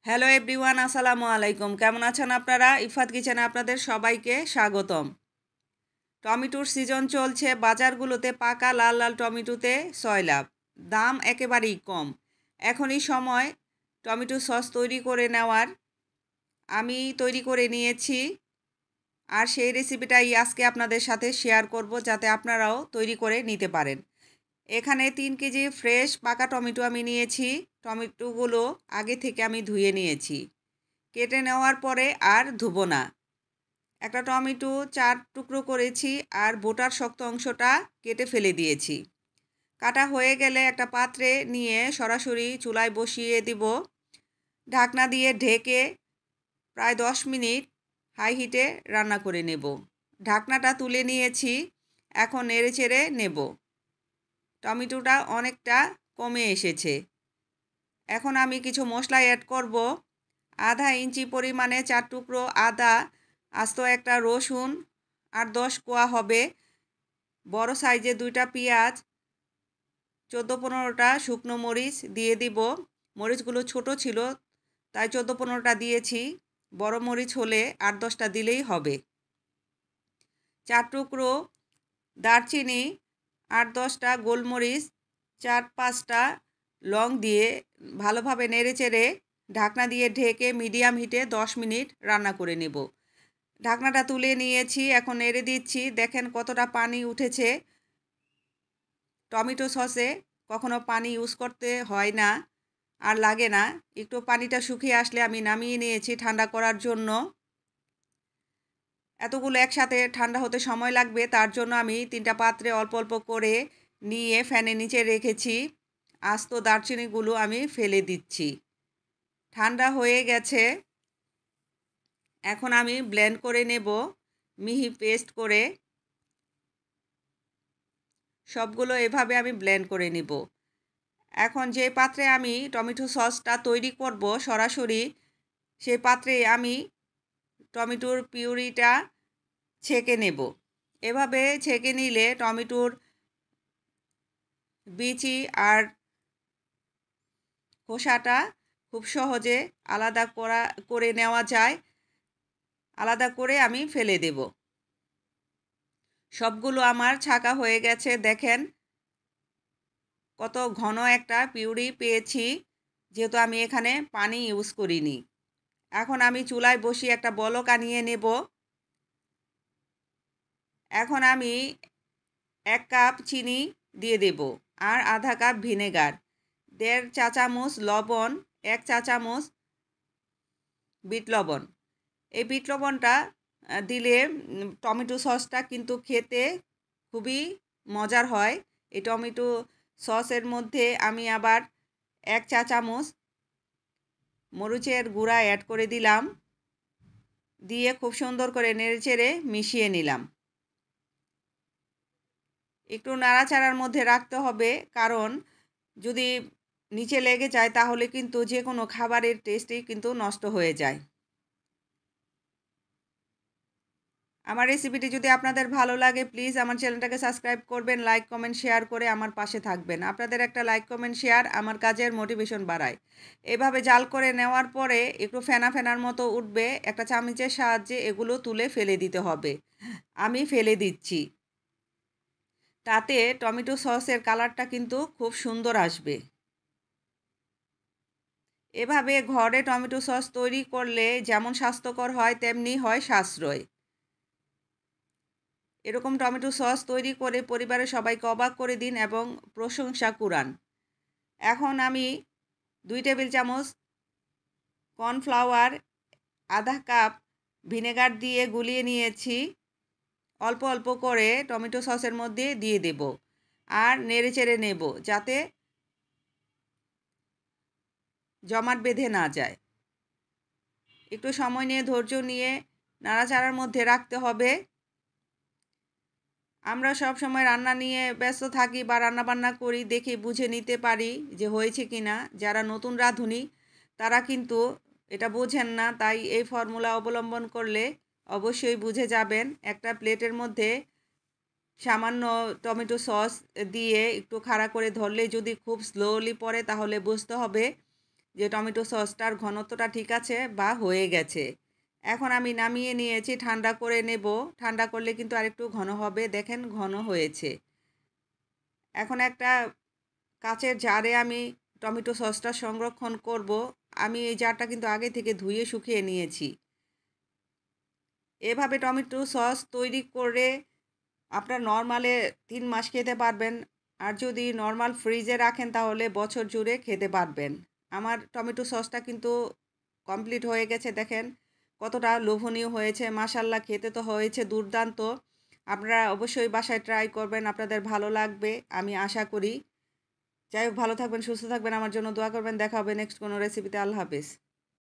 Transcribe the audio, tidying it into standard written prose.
Hello everyone, আসসালামু আলাইকুম। কেমন আছেন আপনারা? ইফাত কিচেনে আপনাদের সবাইকে স্বাগতম। টমেটোর সিজন চলছে। বাজারগুলোতে পাকা লাল লাল টমেটোতে সয়লাভ, দাম একেবারেই কম। এখনই সময় টমেটো সস তৈরি করে নেওয়ার। আমি তৈরি করে নিয়েছি, আর সেই রেসিপিটাই আজকে আপনাদের সাথে শেয়ার করব, যাতে আপনারাও তৈরি করে নিতে পারেন। এখানে 3 কেজি ফ্রেশ পাকা টমেটো আমি নিয়েছি। টমেটোগুলো আগে থেকে আমি ধুয়ে নিয়েছি। কেটে নেওয়ার পরে আর ধুবো না। একটা টমেটো 4 টুকরো করেছি, আর বোটার শক্ত অংশটা কেটে ফেলে দিয়েছি। কাটা হয়ে গেলে একটা পাত্রে নিয়ে সরাসরি চুলায় বসিয়ে দিব। ঢাকনা দিয়ে ঢেকে প্রায় 10 মিনিট হাই হিটে রান্না করে নেব। ঢাকনাটা তুলে নিয়েছি, এখন নেড়েচেড়ে নেব। টমেটোটা অনেকটা কমে এসেছে। এখন আমি কিছু মশলা অ্যাড করব। আধা ইঞ্চি পরিমাণে 4 টুকরো আদা, আস্ত একটা রসুন, আর 10 কোয়া হবে। বড় সাইজে 2টা পেঁয়াজ, 14-15টা শুকনো মরিচ দিয়ে দিব। মরিচগুলো ছোট ছিল, তাই 14-15টা দিয়েছি। বড় মরিচ হলে 8-10টা দিলেই হবে। 4 টুকরো দারচিনি, 8-10টা গোলমরিচ, 4-5টা লং দিয়ে ভালোভাবে নেড়েচেড়ে ঢাকনা দিয়ে ঢেকে মিডিয়াম হিটে 10 মিনিট রান্না করে নেব। ঢাকনাটা তুলে নিয়েছি, এখন নেড়ে দিচ্ছি। দেখেন কতটা পানি উঠেছে। টমেটো সসে কখনো পানি ইউজ করতে হয় না, আর লাগে না। একটু পানিটা শুকিয়ে আসলে আমি নামিয়ে নিয়েছি ঠান্ডা করার জন্য। এতগুলো একসাথে ঠান্ডা হতে সময় লাগবে, তার জন্য আমি 3টা পাত্রে অল্প অল্প করে নিয়ে ফ্যানের নিচে রেখেছি। আস্ত দারচিনিগুলো আমি ফেলে দিচ্ছি। ঠান্ডা হয়ে গেছে। এখন আমি ব্লেন্ড করে নেব, মিহি পেস্ট করে। সবগুলো এভাবে আমি ব্লেন্ড করে নিব। এখন যে পাত্রে আমি টমেটো সসটা তৈরি করব সরাসরি, সেই পাত্রে আমি টমেটোর পিউরিটা ছেঁকে নেব। এভাবে ছেঁকে নিলে টমেটোর বিচি আর খোসাটা খুব সহজে আলাদা করে নেওয়া যায়। আলাদা করে আমি ফেলে দেব। সবগুলো আমার ছাঁকা হয়ে গেছে। দেখেন কত ঘন একটা পিউরি পেয়েছি, যেহেতু আমি এখানে পানি ইউজ করিনি। এখন আমি চুলায় বসিয়ে একটা বলক আনিয়ে নেব। এখন আমি 1 কাপ চিনি দিয়ে দেব, আর আধা কাপ ভিনেগার, 1.5 চা চামচ লবণ, 1 চা চামচ বিট লবণ। এই বিট লবণটা দিলে টমেটো সসটা কিন্তু খেতে খুবই মজার হয়। এই টমেটো সসের মধ্যে আমি আবার 1 চা চামচ মরিচের গুঁড়া অ্যাড করে দিলাম। দিয়ে খুব সুন্দর করে নেড়েচেড়ে মিশিয়ে নিলাম। একটু নাড়াচাড়ার মধ্যে রাখতে হবে, কারণ যদি নিচে লেগে যায় তাহলে কিন্তু যে কোনো খাবারের টেস্টই কিন্তু নষ্ট হয়ে যায়। আমার রেসিপিটি যদি আপনাদের ভালো লাগে, প্লিজ আমার চ্যানেলটাকে সাবস্ক্রাইব করবেন, লাইক কমেন্ট শেয়ার করে আমার পাশে থাকবেন। আপনাদের একটা লাইক কমেন্ট শেয়ার আমার কাজের মোটিভেশন বাড়ায়। এভাবে জাল করে নেওয়ার পরে একটু ফেনা ফেনার মতো উঠবে, একটা চামচের সাহায্যে এগুলো তুলে ফেলে দিতে হবে। আমি ফেলে দিচ্ছি। তাতে টমেটো সসের কালারটা কিন্তু খুব সুন্দর আসবে। এভাবে ঘরে টমেটো সস তৈরি করলে যেমন স্বাস্থ্যকর হয়, তেমনি হয় সাশ্রয়। এরকম টমেটো সস তৈরি করে পরিবারের সবাইকে অবাক করে দিন এবং প্রশংসা কুড়ান। এখন আমি 2 টেবিল চামচ কর্নফ্লাওয়ার, আধা কাপ ভিনেগার দিয়ে গুলিয়ে নিয়েছি। অল্প অল্প করে টমেটো সসের মধ্যে দিয়ে দেব, আর নেড়েচেড়ে নেব, যাতে জমাট বেঁধে না যায়। একটু সময় নিয়ে ধৈর্য নিয়ে নাড়াচাড়ার মধ্যে রাখতে হবে। আমরা সব সময় রান্না নিয়ে ব্যস্ত থাকি বা রান্নাবান্না করি, দেখে বুঝে নিতে পারি যে হয়েছে কি না। যারা নতুন রাঁধুনি তারা কিন্তু এটা বোঝেন না, তাই এই ফর্মুলা অবলম্বন করলে অবশ্যই বুঝে যাবেন। একটা প্লেটের মধ্যে সামান্য টমেটো সস দিয়ে একটু খাড়া করে ধরলে যদি খুব স্লোলি পড়ে, তাহলে বুঝতে হবে যে টমেটো সসটার ঘনত্বটা ঠিক আছে বা হয়ে গেছে। এখন আমি নামিয়ে নিয়েছি, ঠান্ডা করে নেব। ঠান্ডা করলে কিন্তু আরেকটু ঘন হবে, দেখেন ঘন হয়েছে। এখন একটা কাচের জারে আমি টমেটো সসটা সংরক্ষণ করব। আমি এই জারটা কিন্তু আগে থেকে ধুয়ে শুকিয়ে নিয়েছি। এভাবে টমেটো সস তৈরি করে আপনার নরমালে ৩ মাস খেতে পারবেন। আর যদি নরমাল ফ্রিজে রাখেন তাহলে বছর জুড়ে খেতে পারবেন। আমার টমেটো সসটা কিন্তু কমপ্লিট হয়ে গেছে, দেখেন কতটা লোভনীয় হয়েছে। মাশাআল্লাহ, খেতে তো হয়েছে দুর্দান্ত। আপনারা অবশ্যই বাসায় ট্রাই করবেন, আপনাদের ভালো লাগবে আমি আশা করি। যাই হোক, ভালো থাকবেন, সুস্থ থাকবেন, আমার জন্য দোয়া করবেন। দেখা হবে নেক্সট কোনো রেসিপিতে। আল্লাহ হাফেজ।